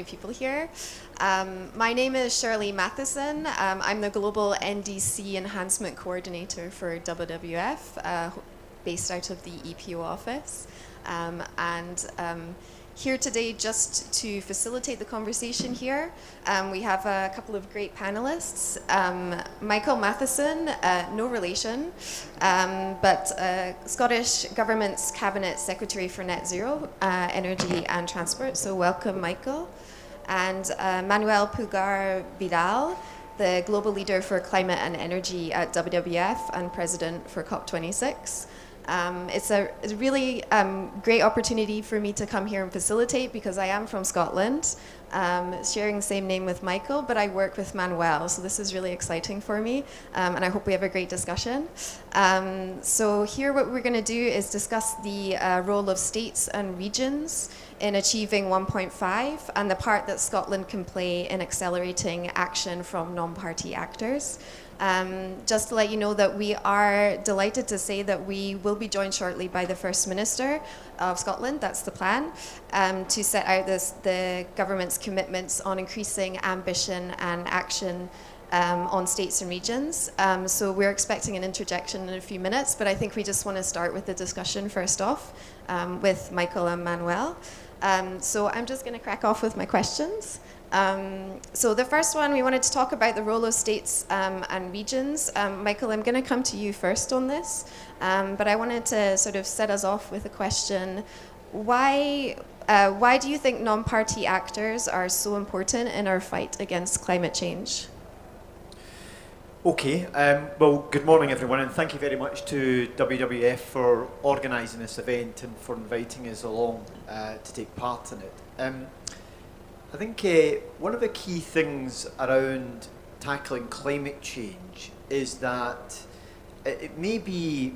People here. My name is Shirley Matheson. I'm the Global NDC Enhancement Coordinator for WWF, based out of the EPO office. And here today just to facilitate the conversation here, we have a couple of great panelists. Michael Matheson, no relation, but Scottish Government's Cabinet Secretary for Net Zero, Energy and Transport. So welcome, Michael. And Manuel Pulgar Vidal, the Global Leader for Climate and Energy at WWF and President for COP26. It's a really great opportunity for me to come here and facilitate because I am from Scotland, sharing the same name with Michael, but I work with Manuel, so this is really exciting for me, and I hope we have a great discussion. So here what we're going to do is discuss the role of states and regions in achieving 1.5 and the part that Scotland can play in accelerating action from non-party actors. Just to let you know that we are delighted to say that we will be joined shortly by the First Minister of Scotland, that's the plan, to set out the government's commitments on increasing ambition and action on states and regions. So we're expecting an interjection in a few minutes, but I think we just want to start with the discussion first off with Michael and Manuel. So I'm just going to crack off with my questions. So the first one, we wanted to talk about the role of states and regions. Michael, I'm going to come to you first on this, but I wanted to sort of set us off with a question. Why do you think non-party actors are so important in our fight against climate change? Okay, well, good morning everyone, and thank you very much to WWF for organising this event and for inviting us along to take part in it. I think one of the key things around tackling climate change is that it may be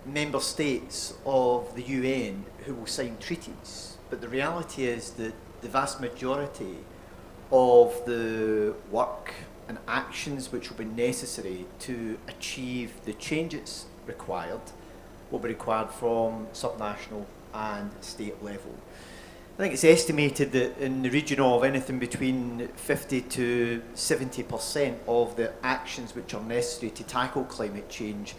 member states of the UN who will sign treaties, but the reality is that the vast majority of the work and actions which will be necessary to achieve the changes required will be required from subnational and state level. I think it's estimated that in the region of anything between 50 to 70% of the actions which are necessary to tackle climate change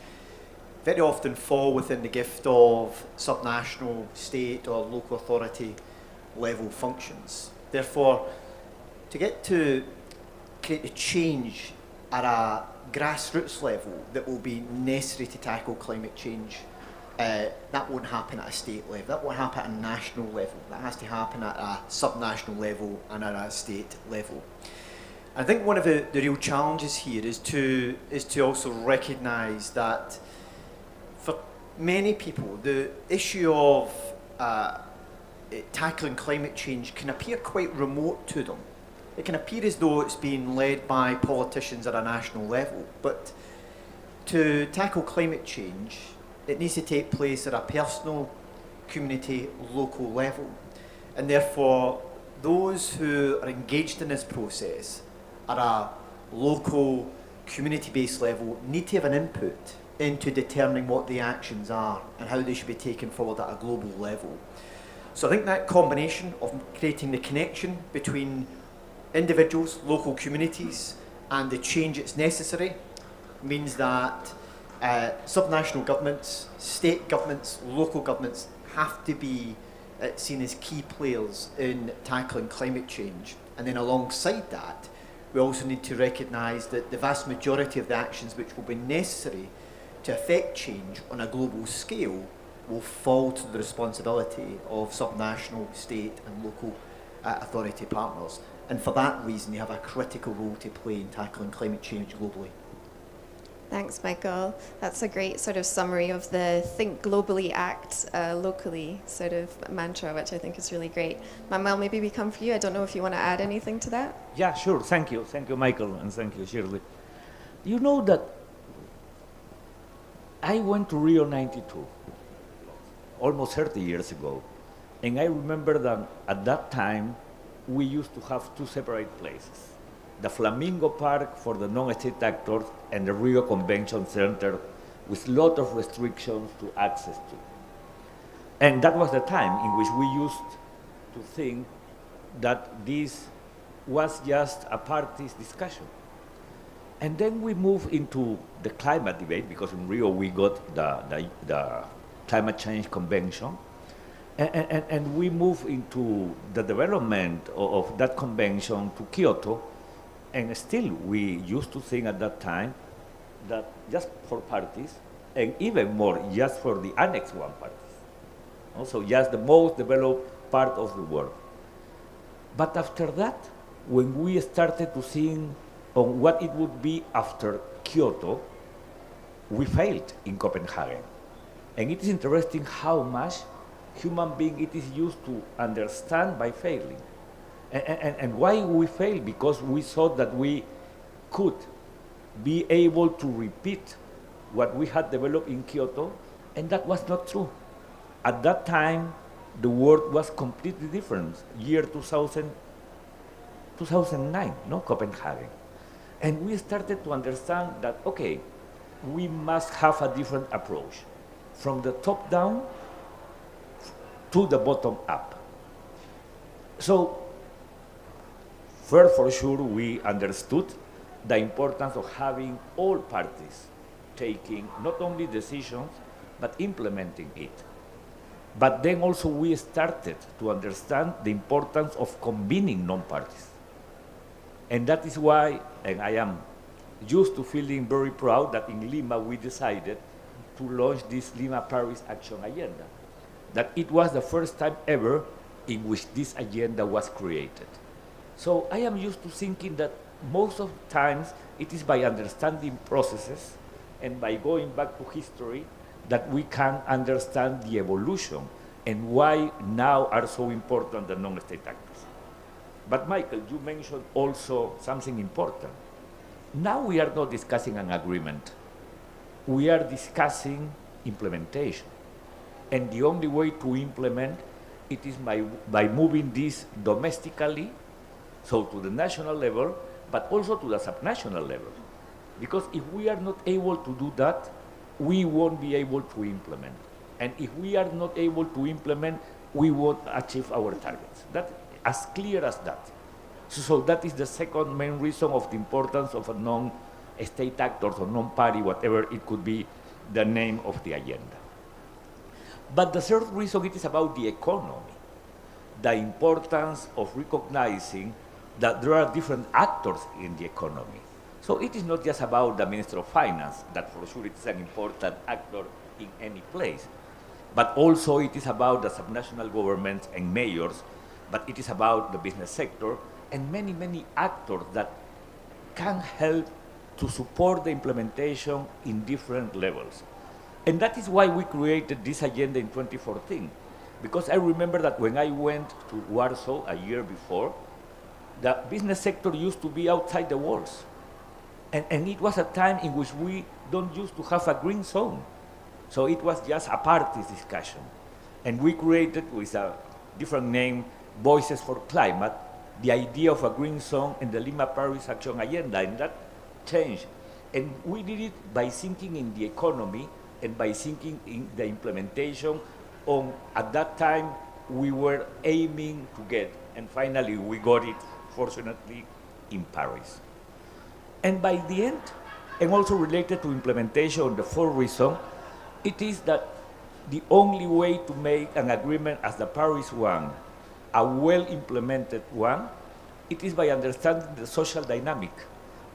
very often fall within the gift of subnational, state or local authority level functions. Therefore, to get to create a change at a grassroots level that will be necessary to tackle climate change, that won't happen at a state level, that won't happen at a national level, that has to happen at a subnational level and at a state level. I think one of the real challenges here is to also recognise that for many people the issue of tackling climate change can appear quite remote to them. It can appear as though it's being led by politicians at a national level, but to tackle climate change, it needs to take place at a personal, community, local level. And therefore, those who are engaged in this process at a local, community-based level need to have an input into determining what the actions are and how they should be taken forward at a global level. So I think that combination of creating the connection between individuals, local communities, and the change that's necessary means that subnational governments, state governments, local governments have to be seen as key players in tackling climate change. And then alongside that, we also need to recognise that the vast majority of the actions which will be necessary to affect change on a global scale will fall to the responsibility of subnational, state and local authority partners. And for that reason, they have a critical role to play in tackling climate change globally. Thanks, Michael. That's a great sort of summary of the think globally, act locally sort of mantra, which I think is really great. Manuel, maybe we come for you. I don't know if you want to add anything to that. Yeah, sure. Thank you, Michael, and thank you, Shirley. You know that I went to Rio 92 almost 30 years ago, and I remember that at that time we used to have two separate places. The Flamingo Park for the non-state actors and the Rio Convention Center with a lot of restrictions to access to. And that was the time in which we used to think that this was just a party's discussion. And then we move into the climate debate, because in Rio we got the Climate Change Convention, and we move into the development of that convention to Kyoto, and still we used to think at that time that just for parties, and even more just for the Annex 1 parties, also just the most developed part of the world. But after that, when we started to think on what it would be after Kyoto, we failed in Copenhagen. And it is interesting how much human being it is used to understand by failing. And why we failed? Because we thought that we could be able to repeat what we had developed in Kyoto, and that was not true. At that time, the world was completely different. Year 2009, no, Copenhagen. And we started to understand that, okay, we must have a different approach, from the top down to the bottom up. So, first, for sure, we understood the importance of having all parties taking not only decisions, but implementing it. But then also we started to understand the importance of convening non-parties. And that is why, and I am used to feeling very proud that in Lima we decided to launch this Lima Paris Action Agenda. That it was the first time ever in which this agenda was created. So I am used to thinking that most of the times it is by understanding processes and by going back to history that we can understand the evolution and why now are so important the non-state actors. But Michael, you mentioned also something important. Now we are not discussing an agreement. We are discussing implementation. And the only way to implement it is by moving this domestically, so to the national level, but also to the subnational level. Because if we are not able to do that, we won't be able to implement. And if we are not able to implement, we won't achieve our targets. That's as clear as that. So that is the second main reason of the importance of a non-state actors or non-party, whatever it could be the name of the agenda. But the third reason, it is about the economy, the importance of recognizing that there are different actors in the economy. So it is not just about the Minister of Finance, that for sure it is an important actor in any place, but also it is about the subnational governments and mayors, but it is about the business sector and many, many actors that can help to support the implementation in different levels. And that is why we created this agenda in 2014, because I remember that when I went to Warsaw a year before, the business sector used to be outside the walls. And it was a time in which we don't used to have a green zone. So it was just a party's discussion. And we created, with a different name, Voices for Climate, the idea of a green zone in the Lima Paris Action Agenda, and that changed. And we did it by thinking in the economy and by thinking in the implementation on, at that time, we were aiming to get, and finally we got it, fortunately, in Paris. And by the end, and also related to implementation, the fourth reason, it is that the only way to make an agreement as the Paris one, a well-implemented one, it is by understanding the social dynamic.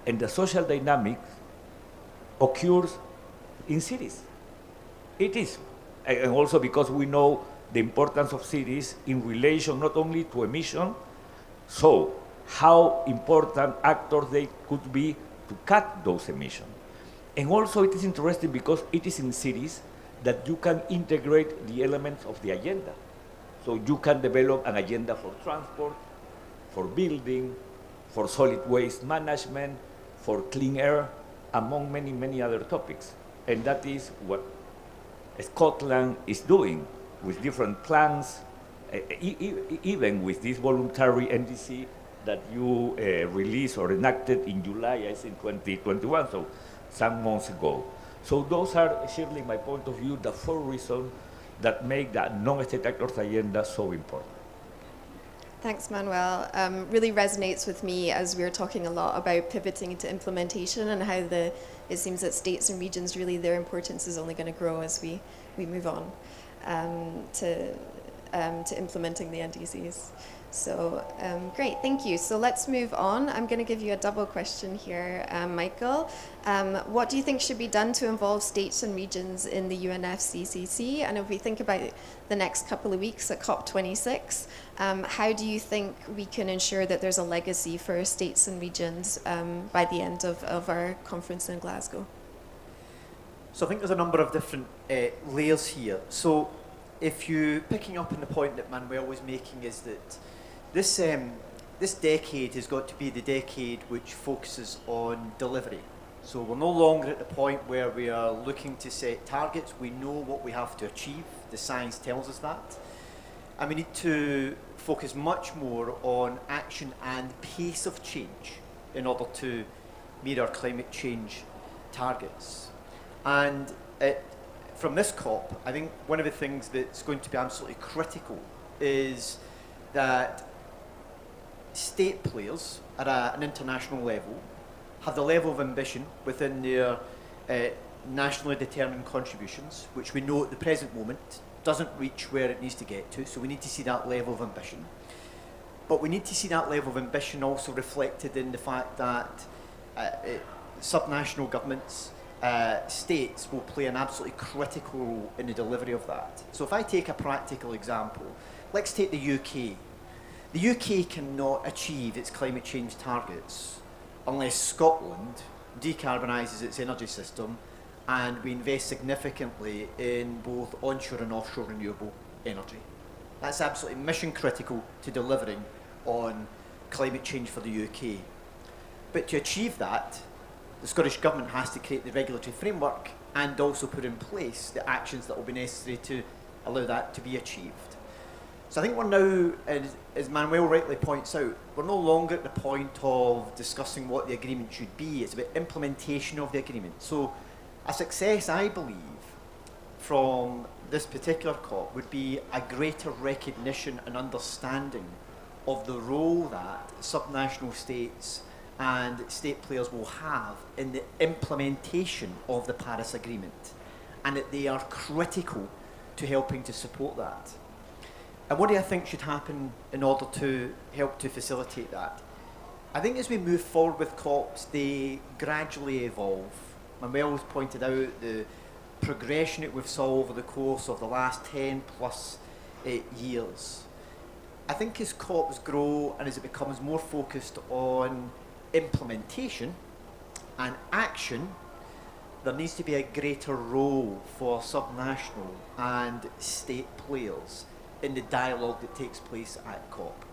And the social dynamic occurs in cities. It is. And also because we know the importance of cities in relation not only to emission, so how important actors they could be to cut those emissions. And also it is interesting because it is in cities that you can integrate the elements of the agenda. So you can develop an agenda for transport, for building, for solid waste management, for clean air, among many, many other topics. And that is what Scotland is doing with different plans, even with this voluntary NDC that you released or enacted in July, I think, 2021, so some months ago. So those are, surely, my point of view, the four reasons that make the non-state actors agenda so important. Thanks, Manuel. Really resonates with me as we're talking a lot about pivoting to implementation and how it seems that states and regions, really their importance is only going to grow as we move on to implementing the NDCs. So great, thank you. So let's move on. I'm going to give you a double question here, Michael. What do you think should be done to involve states and regions in the UNFCCC? And if we think about the next couple of weeks at COP26, how do you think we can ensure that there's a legacy for states and regions by the end of our conference in Glasgow? So I think there's a number of different layers here. So if you, picking up on the point that Manuel was making, is that this decade has got to be the decade which focuses on delivery. So we're no longer at the point where we are looking to set targets. We know what we have to achieve. The science tells us that. And we need to focus much more on action and pace of change in order to meet our climate change targets. And from this COP, I think one of the things that's going to be absolutely critical is that state players at an international level have the level of ambition within their nationally determined contributions, which we know at the present moment doesn't reach where it needs to get to, so we need to see that level of ambition. But we need to see that level of ambition also reflected in the fact that subnational governments, states will play an absolutely critical role in the delivery of that. So if I take a practical example, let's take the UK. The UK cannot achieve its climate change targets unless Scotland decarbonises its energy system and we invest significantly in both onshore and offshore renewable energy. That's absolutely mission critical to delivering on climate change for the UK. But to achieve that, the Scottish Government has to create the regulatory framework and also put in place the actions that will be necessary to allow that to be achieved. So I think we're now, as Manuel rightly points out, we're no longer at the point of discussing what the agreement should be. It's about implementation of the agreement. So a success, I believe, from this particular COP would be a greater recognition and understanding of the role that subnational states and state players will have in the implementation of the Paris Agreement, and that they are critical to helping to support that. And what do I think should happen in order to help to facilitate that? I think as we move forward with COPs, they gradually evolve. Manuel has pointed out the progression that we've saw over the course of the last 10 plus years. I think as COPs grow and as it becomes more focused on implementation and action, there needs to be a greater role for subnational and state players in the dialogue that takes place at COP.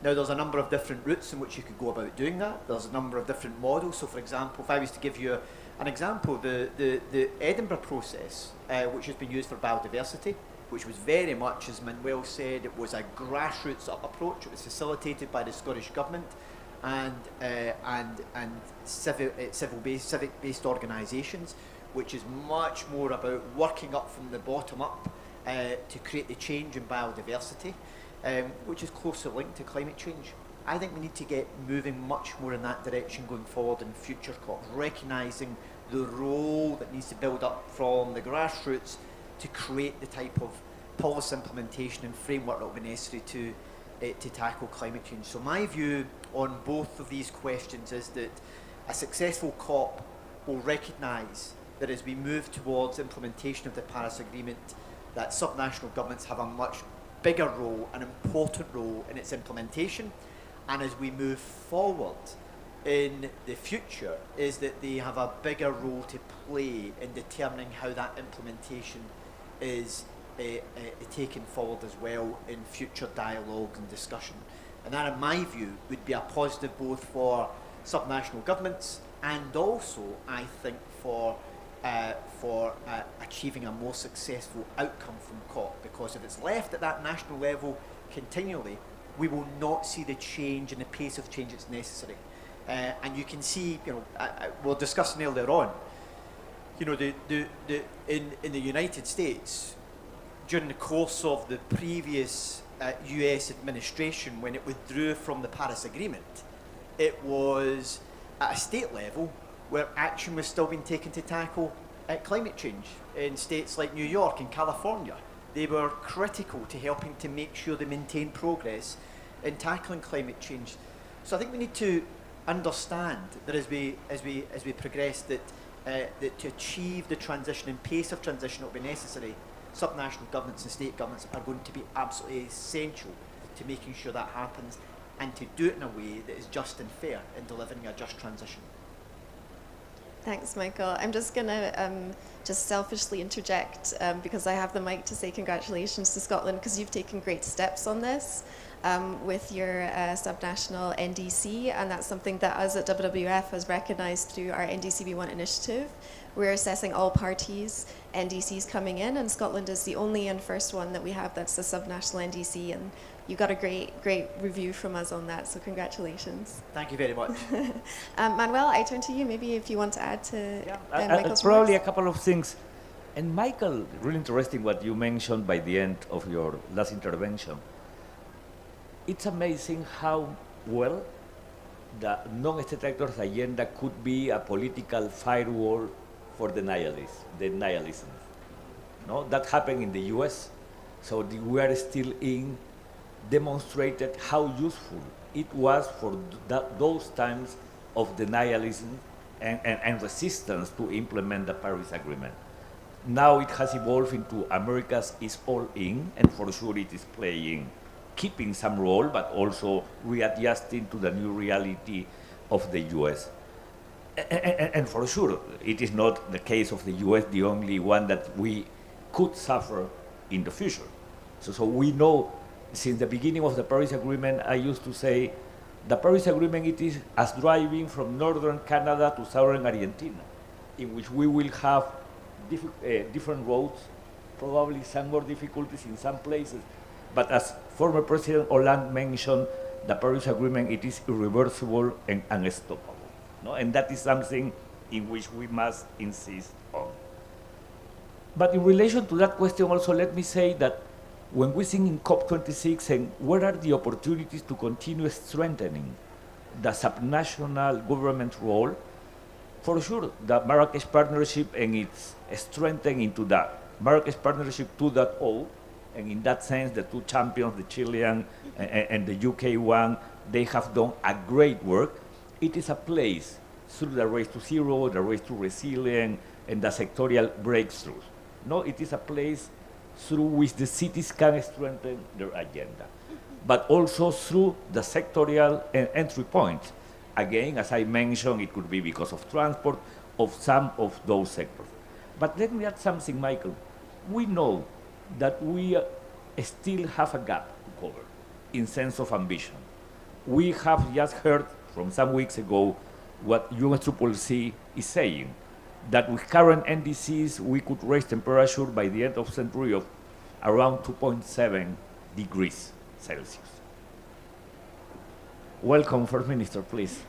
Now, there's a number of different routes in which you could go about doing that. There's a number of different models. So, for example, if I was to give you an example, the Edinburgh process, which has been used for biodiversity, which was very much, as Manuel said, it was a grassroots approach. It was facilitated by the Scottish Government and civic-based organisations, which is much more about working up from the bottom up to create the change in biodiversity, which is closely linked to climate change. I think we need to get moving much more in that direction going forward in future COPs, recognising the role that needs to build up from the grassroots to create the type of policy implementation and framework that will be necessary to tackle climate change. So my view on both of these questions is that a successful COP will recognise that as we move towards implementation of the Paris Agreement, that subnational governments have a much bigger role, an important role in its implementation, and as we move forward in the future, is that they have a bigger role to play in determining how that implementation is taken forward as well in future dialogue and discussion. And that, in my view, would be a positive both for subnational governments and also, I think, for achieving a more successful outcome from COP. Because if it's left at that national level continually, we will not see the change and the pace of change that's necessary. And you can see, we're discussing earlier on, in the United States, during the course of the previous US administration, when it withdrew from the Paris Agreement, it was at a state level where action was still being taken to tackle climate change in states like New York and California. They were critical to helping to make sure they maintain progress in tackling climate change. So I think we need to understand that as we progress, that to achieve the transition and pace of transition that will be necessary, subnational governments and state governments are going to be absolutely essential to making sure that happens, and to do it in a way that is just and fair in delivering a just transition. Thanks, Michael. I'm just going to just selfishly interject because I have the mic to say congratulations to Scotland, because you've taken great steps on this with your subnational NDC, and that's something that us at WWF has recognised through our NDC We Want initiative. We're assessing all parties' NDCs coming in, and Scotland is the only and first one that we have that's a subnational NDC, and you got a great review from us on that, so congratulations. Thank you very much. Manuel, I turn to you, maybe if you want to add to Michael's probably remarks. a couple of things. And Michael, really interesting what you mentioned by the end of your last intervention. It's amazing how well the non-state actors agenda could be a political firewall for the nihilism. No, that happened in the US, so we are still demonstrated how useful it was for those times of denialism and resistance to implement the Paris Agreement. Now it has evolved into America's is all in, and for sure it is keeping some role, but also readjusting to the new reality of the US. And for sure, it is not the case of the US, the only one that we could suffer in the future. So we know, since the beginning of the Paris Agreement, I used to say, the Paris Agreement, it is as driving from northern Canada to southern Argentina, in which we will have different roads, probably some more difficulties in some places. But as former President Hollande mentioned, the Paris Agreement, it is irreversible and unstoppable. No? And that is something in which we must insist on. But in relation to that question also, let me say that when we think in COP26 and what are the opportunities to continue strengthening the subnational government role, for sure the Marrakesh Partnership and its strengthening into the Marrakesh Partnership 2.0, and in that sense the two champions, the Chilean and the UK one, they have done a great work. It is a place through the Race to Zero, the Race to Resilience, and the sectorial breakthroughs. No, it is a place through which the cities can strengthen their agenda, but also through the sectorial entry points. Again, as I mentioned, it could be because of transport, of some of those sectors. But let me add something, Michael. We know that we still have a gap to cover in sense of ambition. We have just heard from some weeks ago what UNFCCC is saying, that with current NDCs, we could raise temperature by the end of the century of around 2.7 degrees Celsius. Welcome, First Minister, please.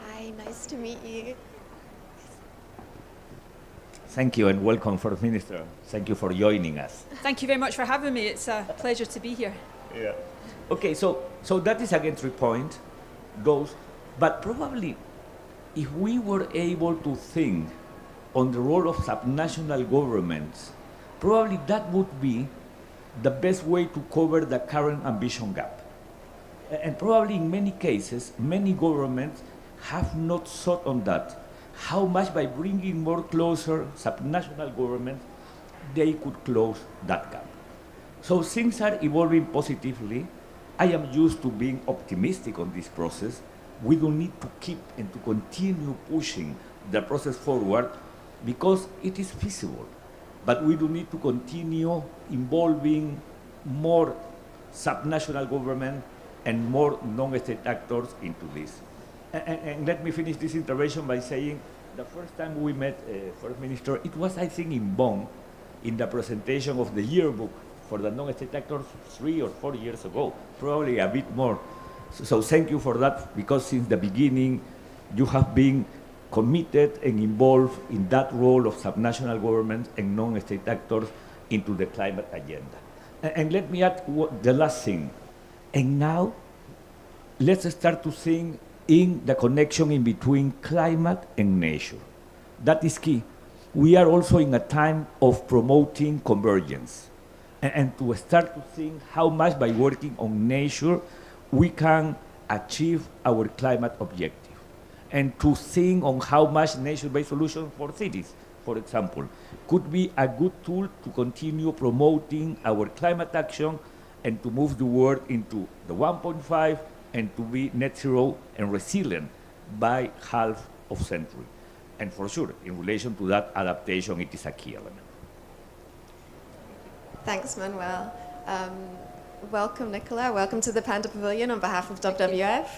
Hi, nice to meet you. Thank you and welcome, First Minister. Thank you for joining us. Thank you very much for having me. It's a pleasure to be here. Yeah. Okay, so that is again 3 points, but probably if we were able to think on the role of subnational governments, probably that would be the best way to cover the current ambition gap. And probably in many cases, many governments have not thought on that, how much by bringing more closer subnational governments, they could close that gap. So things are evolving positively. I am used to being optimistic on this process. We don't need to keep and to continue pushing the process forward because it is feasible. But we do need to continue involving more subnational government and more non-state actors into this. And let me finish this intervention by saying the first time we met, First Minister, it was, I think, in Bonn, in the presentation of the yearbook for the non-state actors 3 or 4 years ago, probably a bit more. So thank you for that, because since the beginning, you have been committed and involved in that role of subnational governments and non-state actors into the climate agenda. And let me add the last thing. And now, let's start to think in the connection in between climate and nature. That is key. We are also in a time of promoting convergence, and to start to think how much by working on nature we can achieve our climate objective, and to think on how much nature-based solutions for cities, for example, could be a good tool to continue promoting our climate action and to move the world into the 1.5 and to be net zero and resilient by half of century. And for sure, in relation to that adaptation, it is a key element. Thanks, Manuel. Welcome, Nicola. Welcome to the Panda Pavilion on behalf of WWF.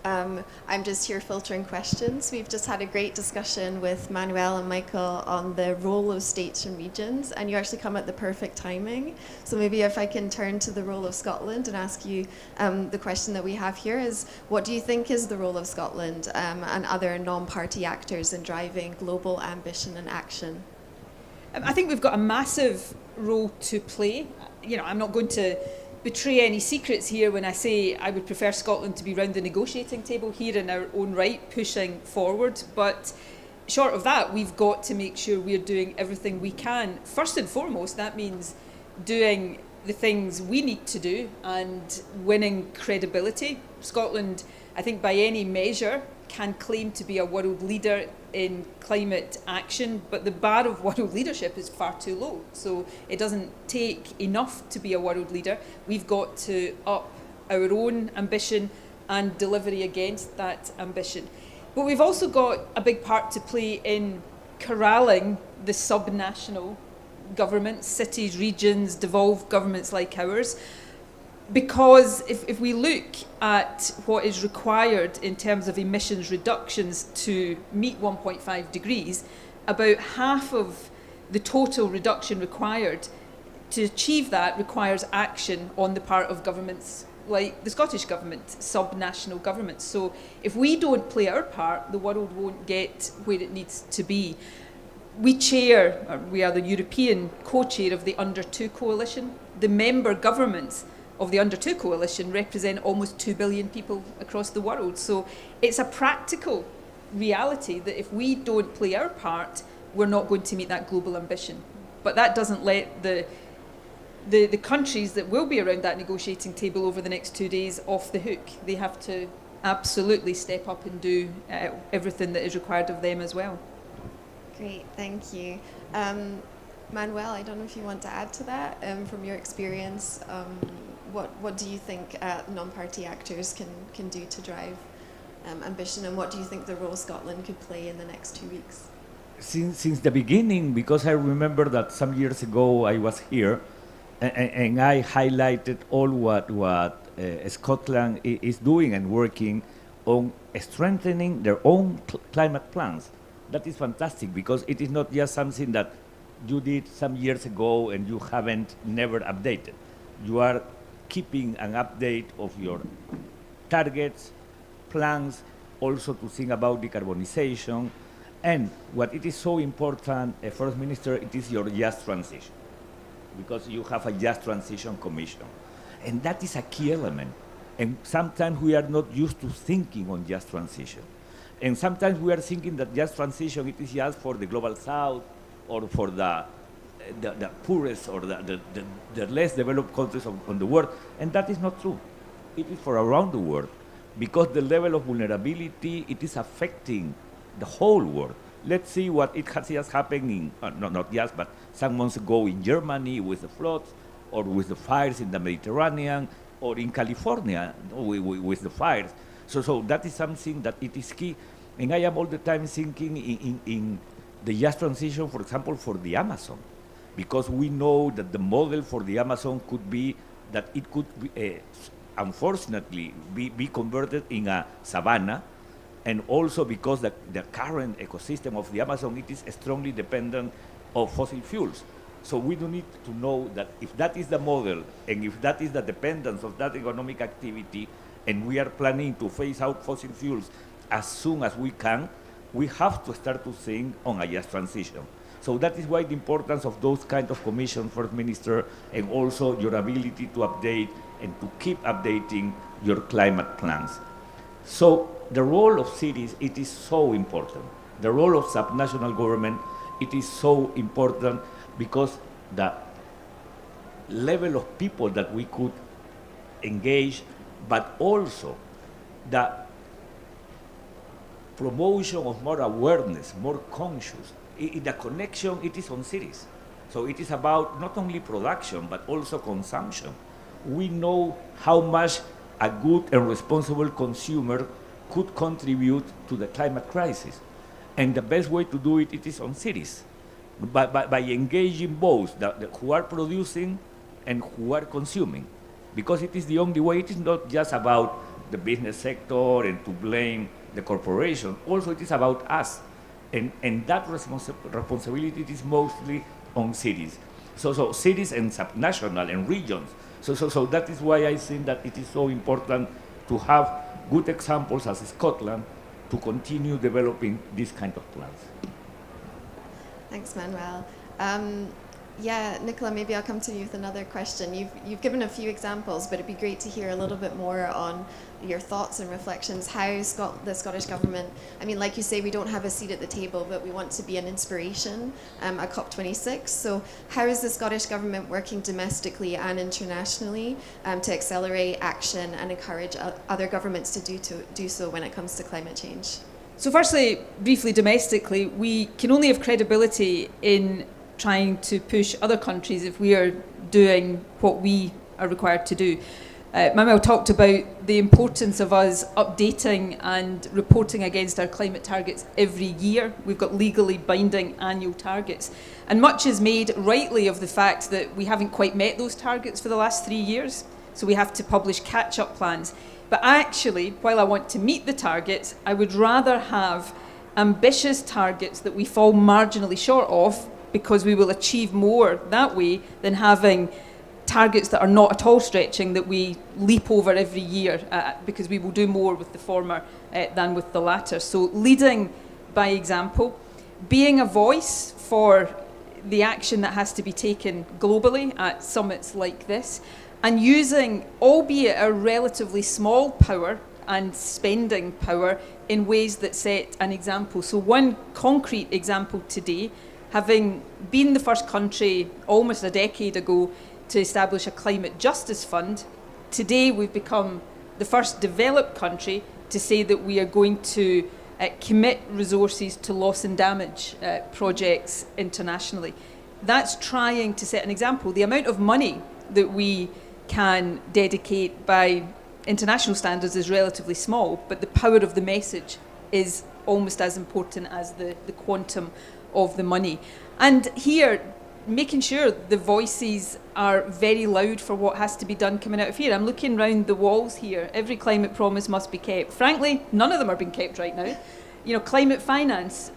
I'm just here filtering questions. We've just had a great discussion with Manuel and Michael on the role of states and regions, and you actually come at the perfect timing. So maybe if I can turn to the role of Scotland and ask you the question that we have here is, what do you think is the role of Scotland and other non-party actors in driving global ambition and action? I think we've got a massive role to play. You know, I'm not going to betray any secrets here when I say I would prefer Scotland to be round the negotiating table here in our own right, pushing forward. But short of that, we've got to make sure we're doing everything we can. First and foremost, that means doing the things we need to do and winning credibility. Scotland, I think by any measure, can claim to be a world leader in climate action, but the bar of world leadership is far too low. So it doesn't take enough to be a world leader. We've got to up our own ambition and delivery against that ambition. But we've also got a big part to play in corralling the subnational governments, cities, regions, devolved governments like ours. Because if we look at what is required in terms of emissions reductions to meet 1.5 degrees, about half of the total reduction required to achieve that requires action on the part of governments like the Scottish Government, subnational governments. So if we don't play our part, the world won't get where it needs to be. We are the European co-chair of the Under 2 Coalition. The member governments of the Under 2 Coalition represent almost 2 billion people across the world. So it's a practical reality that if we don't play our part, we're not going to meet that global ambition. But that doesn't let the countries that will be around that negotiating table over the next 2 days off the hook. They have to absolutely step up and do everything that is required of them as well. Great, thank you. Manuel, I don't know if you want to add to that from your experience. What do you think non-party actors can do to drive ambition, and what do you think the role Scotland could play in the next 2 weeks? Since the beginning, because I remember that some years ago I was here, and I highlighted all what Scotland is doing and working on strengthening their own climate plans. That is fantastic, because it is not just something that you did some years ago and you haven't never updated. You are keeping an update of your targets, plans, also to think about decarbonization. And what it is so important, First Minister, it is your just transition, because you have a just transition commission. And that is a key element. And sometimes we are not used to thinking on just transition. And sometimes we are thinking that just transition, it is just for the global south or for the poorest or the less developed countries on the world. And that is not true. It is for around the world, because the level of vulnerability, it is affecting the whole world. Let's see what it has just happened in, not just, but some months ago in Germany with the floods, or with the fires in the Mediterranean, or in California with the fires. So that is something that it is key. And I am all the time thinking in the just transition, for example, for the Amazon, because we know that the model for the Amazon could be that it could be, unfortunately be converted in a savanna, and also because the current ecosystem of the Amazon, it is strongly dependent of fossil fuels. So we do need to know that if that is the model, and if that is the dependence of that economic activity, and we are planning to phase out fossil fuels as soon as we can, we have to start to think on a just transition. So that is why the importance of those kind of commissions, First Minister, and also your ability to update and to keep updating your climate plans. So the role of cities, it is so important. The role of subnational government, it is so important because the level of people that we could engage, but also the promotion of more awareness, more conscious. The connection, it is on cities. So it is about not only production, but also consumption. We know how much a good and responsible consumer could contribute to the climate crisis. And the best way to do it, it is on cities. By engaging both who are producing and who are consuming. Because it is the only way. It is not just about the business sector and to blame the corporation. Also, it is about us. And that responsibility is mostly on cities. So cities and subnational and regions. So that is why I think that it is so important to have good examples as Scotland to continue developing these kind of plans. Thanks, Manuel. Yeah, Nicola, maybe I'll come to you with another question. You've given a few examples, but it'd be great to hear a little bit more on your thoughts and reflections, how the Scottish Government, I mean, like you say, we don't have a seat at the table, but we want to be an inspiration at COP26. So how is the Scottish Government working domestically and internationally to accelerate action and encourage other governments to do so when it comes to climate change? So firstly, briefly domestically, we can only have credibility in trying to push other countries if we are doing what we are required to do. Manuel talked about the importance of us updating and reporting against our climate targets every year. We've got legally binding annual targets. And much is made rightly of the fact that we haven't quite met those targets for the last 3 years, so we have to publish catch-up plans. But actually, while I want to meet the targets, I would rather have ambitious targets that we fall marginally short of, because we will achieve more that way than having targets that are not at all stretching that we leap over every year, because we will do more with the former than with the latter. So leading by example, being a voice for the action that has to be taken globally at summits like this, and using, albeit a relatively small power and spending power, in ways that set an example. So one concrete example today, having been the first country almost a decade ago to establish a climate justice fund, today we've become the first developed country to say that we are going to commit resources to loss and damage projects internationally. That's trying to set an example. The amount of money that we can dedicate by international standards is relatively small, but the power of the message is almost as important as the quantum of the money. And here, making sure the voices are very loud for what has to be done coming out of here. I'm looking round the walls here. Every climate promise must be kept. Frankly, none of them are being kept right now. You know, climate finance,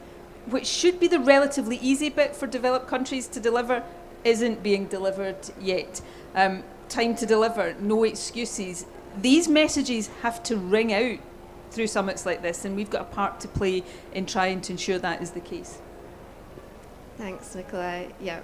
which should be the relatively easy bit for developed countries to deliver, isn't being delivered yet. Time to deliver, no excuses. These messages have to ring out through summits like this, and we've got a part to play in trying to ensure that is the case. Thanks, Nicola. Yeah,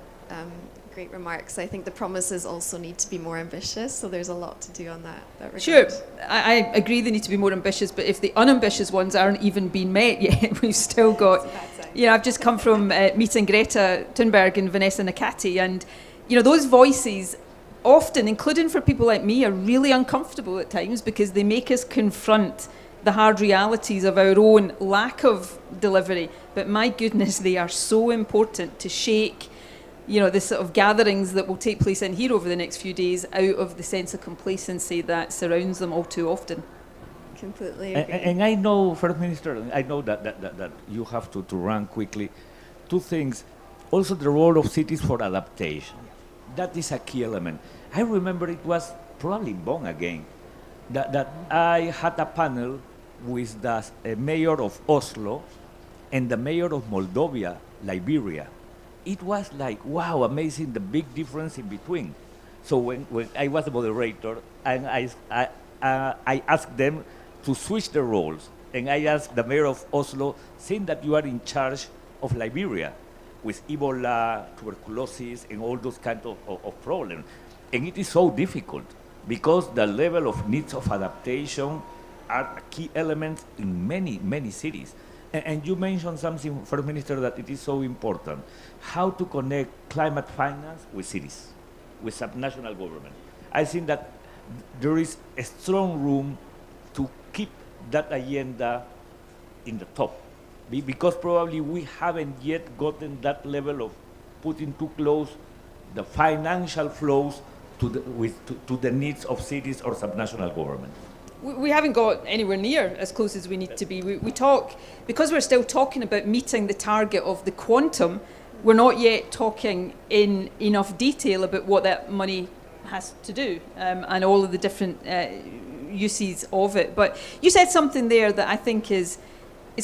great remarks. I think the promises also need to be more ambitious, so there's a lot to do on that regard. Sure, I agree they need to be more ambitious, but if the unambitious ones aren't even being met yet, we've still got... You know, I've just come from meeting Greta Thunberg and Vanessa Nakati, and, you know, those voices often, including for people like me, are really uncomfortable at times because they make us confront the hard realities of our own lack of delivery. But my goodness, they are so important to shake, you know, the sort of gatherings that will take place in here over the next few days out of the sense of complacency that surrounds them all too often. Completely agree. And I know, First Minister, I know that you have to run quickly. Two things. Also the role of cities for adaptation. That is a key element. I remember it was probably Bonn again, that I had a panel with the mayor of Oslo and the mayor of Moldova, Liberia. It was like, wow, amazing, the big difference in between. So when I was the moderator, and I asked them to switch the roles. And I asked the mayor of Oslo, saying that you are in charge of Liberia with Ebola, tuberculosis, and all those kinds of problems. And it is so difficult because the level of needs of adaptation are key elements in many, many cities. And you mentioned something, First Minister, that it is so important. How to connect climate finance with cities, with subnational government. I think that there is a strong room to keep that agenda in the top. Because probably we haven't yet gotten that level of putting too close the financial flows to the needs of cities or subnational government. We haven't got anywhere near as close as we need to be. We talk, because we're still talking about meeting the target of the quantum, we're not yet talking in enough detail about what that money has to do and all of the different uses of it. But you said something there that I think is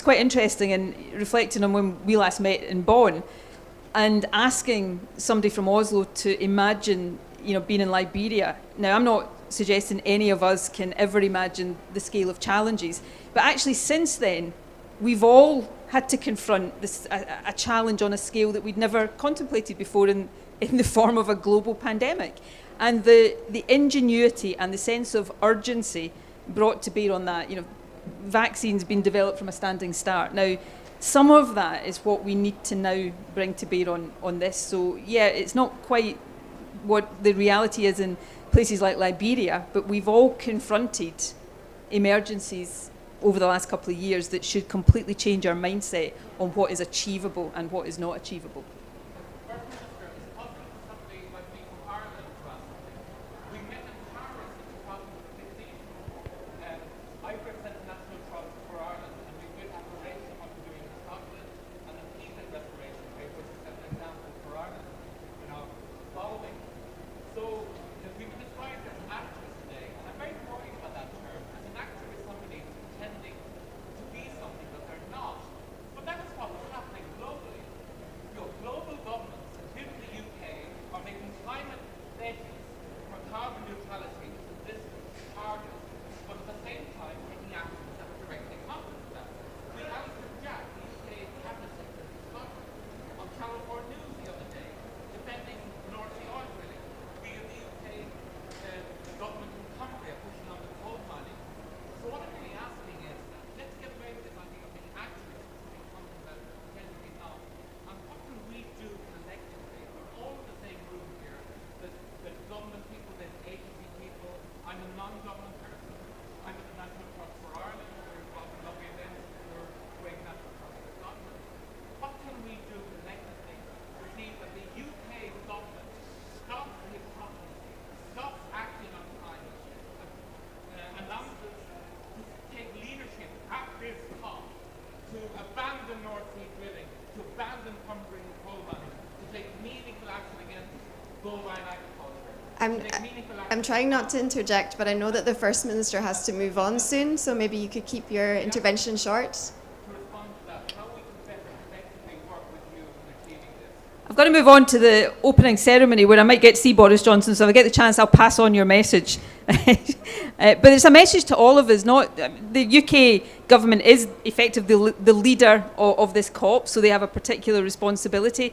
quite interesting, and reflecting on when we last met in Bonn and asking somebody from Oslo to imagine, being in Liberia. Now, I'm not suggesting any of us can ever imagine the scale of challenges, but actually since then, we've all had to confront this, a challenge on a scale that we'd never contemplated before in the form of a global pandemic. And the ingenuity and the sense of urgency brought to bear on that, vaccines being developed from a standing start. Now, some of that is what we need to now bring to bear on this. So, yeah, it's not quite what the reality is in places like Liberia, but we've all confronted emergencies over the last couple of years that should completely change our mindset on what is achievable and what is not achievable. I'm trying not to interject, but I know that the First Minister has to move on soon, so maybe you could keep your intervention short. I've got to move on to the opening ceremony where I might get to see Boris Johnson, so if I get the chance, I'll pass on your message. But it's a message to all of us. The UK government is effectively the leader of this COP, so they have a particular responsibility.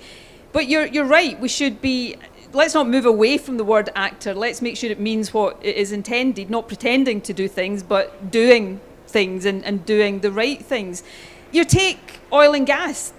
But you're right, we should be... Let's not move away from the word actor. Let's make sure it means what it is intended, not pretending to do things, but doing things and doing the right things. You take oil and gas.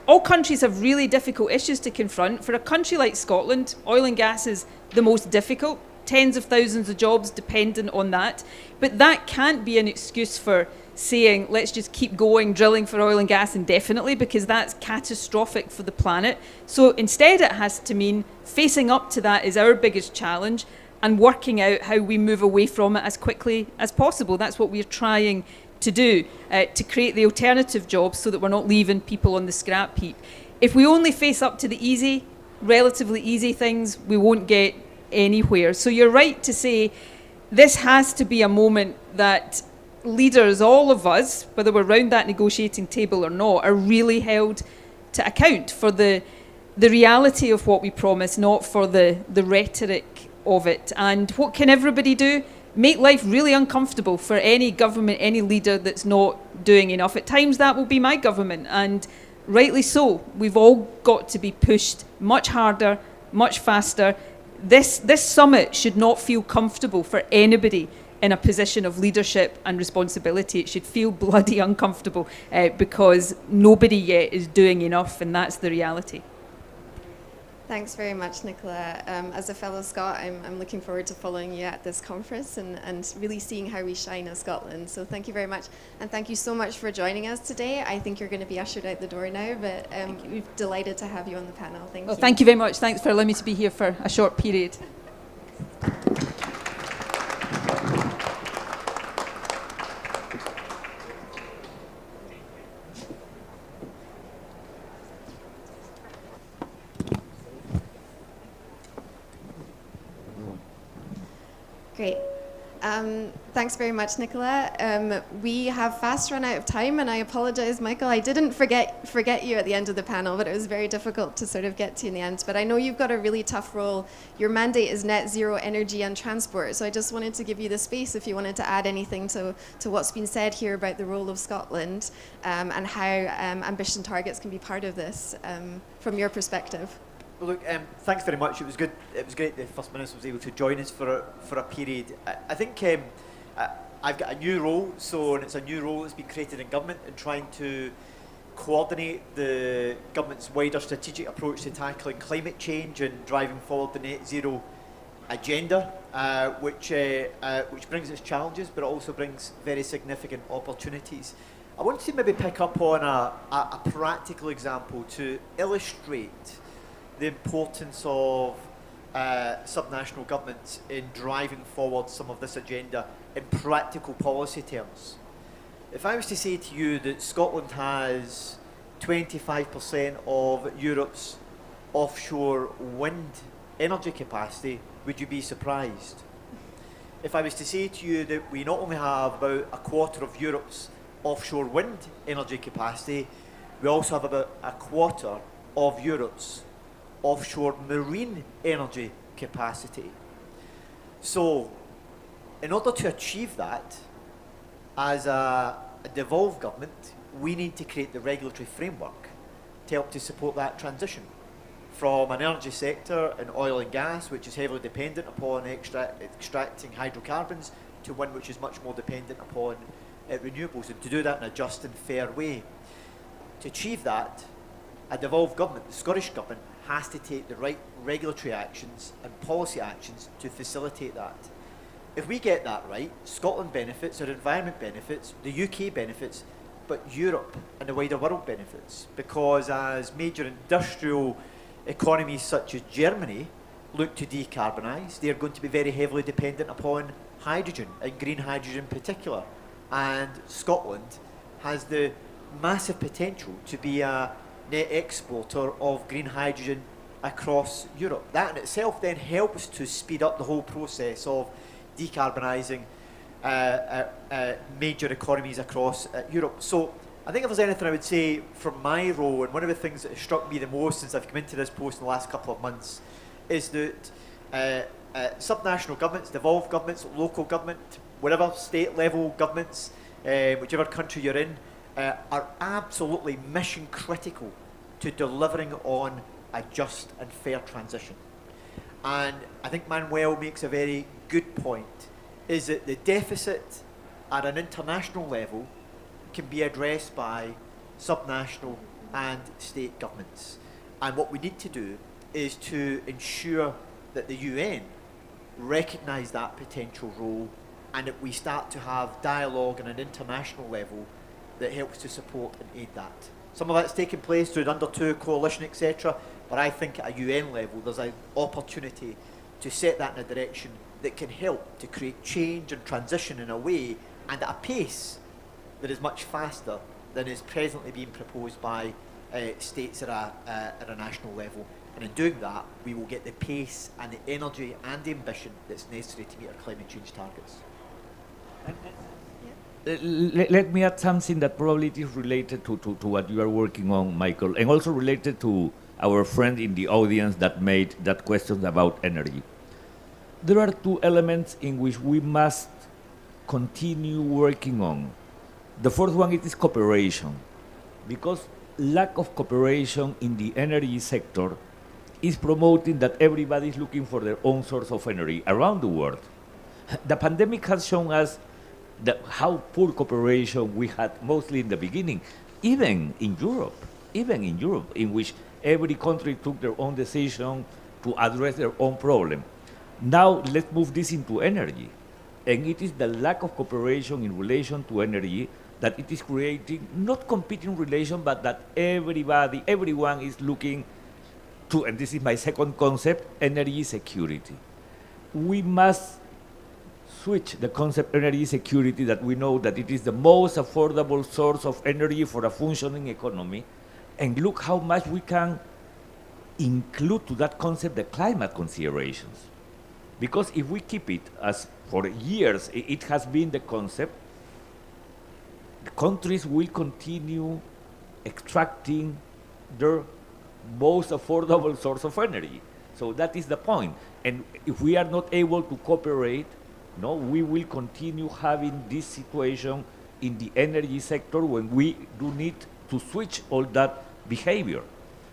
All countries have really difficult issues to confront. For a country like Scotland, oil and gas is the most difficult. Tens of thousands of jobs dependent on that. But that can't be an excuse for saying, let's just keep going, drilling for oil and gas indefinitely, because that's catastrophic for the planet. So instead it has to mean facing up to that is our biggest challenge and working out how we move away from it as quickly as possible. That's what we're trying to do, to create the alternative jobs so that we're not leaving people on the scrap heap. If we only face up to the relatively easy things, we won't get anywhere. So you're right to say this has to be a moment that leaders, all of us, whether we're around that negotiating table or not, are really held to account for the reality of what we promise, not for the rhetoric of it. And what can everybody do? make life really uncomfortable for any government, any leader that's not doing enough. At times that will be my government, and rightly so. We've all got to be pushed much harder, much faster. This summit should not feel comfortable for anybody in a position of leadership and responsibility. It should feel bloody uncomfortable because nobody yet is doing enough, and that's the reality. Thanks very much, Nicola. As a fellow Scot, I'm looking forward to following you at this conference and really seeing how we shine as Scotland. So thank you very much. And thank you so much for joining us today. I think you're going to be ushered out the door now, but we're delighted to have you on the panel. Thank you. Thank you very much. Thanks for allowing me to be here for a short period. Great. Thanks very much, Nicola. We have fast run out of time, and I apologize, Michael. I didn't forget you at the end of the panel, but it was very difficult to sort of get to in the end. But I know you've got a really tough role. Your mandate is net zero energy and transport, so I just wanted to give you the space if you wanted to add anything to what's been said here about the role of Scotland and how ambition targets can be part of this from your perspective. Well, look, thanks very much. It was good. It was great the First Minister was able to join us for a period. I think I've got a new role, and it's a new role that's been created in government in trying to coordinate the government's wider strategic approach to tackling climate change and driving forward the net zero agenda, which brings its challenges, but it also brings very significant opportunities. I wanted to maybe pick up on a practical example to illustrate the importance of subnational governments in driving forward some of this agenda in practical policy terms. If I was to say to you that Scotland has 25% of Europe's offshore wind energy capacity, would you be surprised? If I was to say to you that we not only have about a quarter of Europe's offshore wind energy capacity, we also have about a quarter of Europe's offshore marine energy capacity. So, in order to achieve that, as a devolved government, we need to create the regulatory framework to help to support that transition from an energy sector in oil and gas, which is heavily dependent upon extracting hydrocarbons, to one which is much more dependent upon renewables, and to do that in a just and fair way. To achieve that, a devolved government, the Scottish Government, has to take the right regulatory actions and policy actions to facilitate that. If we get that right, Scotland benefits, our environment benefits, the UK benefits, but Europe and the wider world benefits. Because as major industrial economies such as Germany look to decarbonise, they are going to be very heavily dependent upon hydrogen, and green hydrogen in particular. And Scotland has the massive potential to be a net exporter of green hydrogen across Europe. That in itself then helps to speed up the whole process of decarbonising major economies across Europe. So I think if there's anything I would say from my role, and one of the things that has struck me the most since I've come into this post in the last couple of months, is that subnational governments, devolved governments, local government, whatever state level governments, whichever country you're in, are absolutely mission critical to delivering on a just and fair transition. And I think Manuel makes a very good point, is that the deficit at an international level can be addressed by subnational and state governments. And what we need to do is to ensure that the UN recognise that potential role, and that we start to have dialogue on an international level that helps to support and aid that. Some of that's taken place through the Under 2 coalition, etc. But I think at a UN level, there's an opportunity to set that in a direction that can help to create change and transition in a way and at a pace that is much faster than is presently being proposed by states at a national level. And in doing that, we will get the pace and the energy and the ambition that's necessary to meet our climate change targets. Let me add something that probably is related to what you are working on, Michael, and also related to our friend in the audience that made that question about energy. there are two elements in which we must continue working on. The first one is cooperation, because lack of cooperation in the energy sector is promoting that everybody is looking for their own source of energy around the world. The pandemic has shown us how poor cooperation we had mostly in the beginning, even in Europe, in which every country took their own decision to address their own problem. Now let's move this into energy. And it is the lack of cooperation in relation to energy that it is creating not competing relation, but that everyone is looking to, and this is my second concept, energy security. We must switch the concept energy security, that we know that it is the most affordable source of energy for a functioning economy, and look how much we can include to that concept the climate considerations. Because if we keep it, as for years it has been the concept, the countries will continue extracting their most affordable source of energy. So that is the point. And if we are not able to cooperate, no, we will continue having this situation in the energy sector when we do need to switch all that behavior.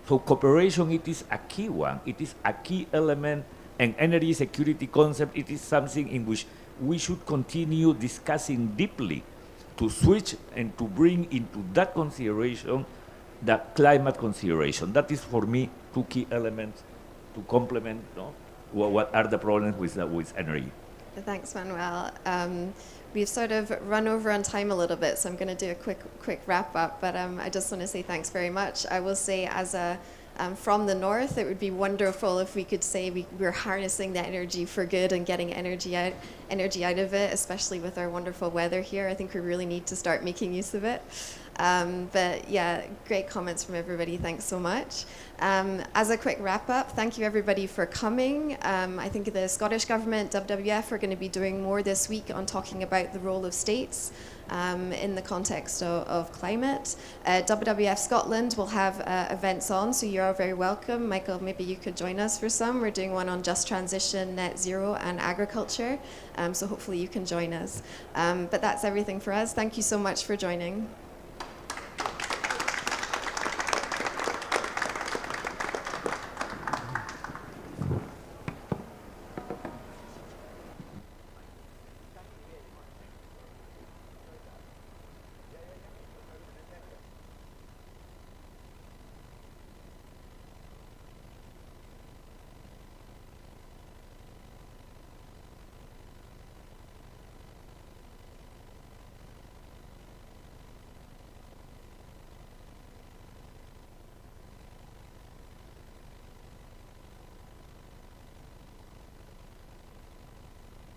So cooperation, it is a key one. It is a key element, and energy security concept, it is something in which we should continue discussing deeply to switch and to bring into that consideration the climate consideration. That is, for me, two key elements to complement, no, what are the problems with energy. Thanks, Manuel. We've sort of run over on time a little bit, so I'm going to do a quick wrap up, but I just want to say thanks very much. I will say, as a from the north, it would be wonderful if we could say we're harnessing the energy for good and getting energy out of it, especially with our wonderful weather here. I think we really need to start making use of it. But yeah, great comments from everybody. Thanks so much. As a quick wrap up, thank you everybody for coming. I think the Scottish Government, WWF, are going to be doing more this week on talking about the role of states in the context of climate. WWF Scotland will have events on, so you're all very welcome. Michael, maybe you could join us for some. We're doing one on just transition, net zero, and agriculture, so hopefully you can join us. But that's everything for us. Thank you so much for joining.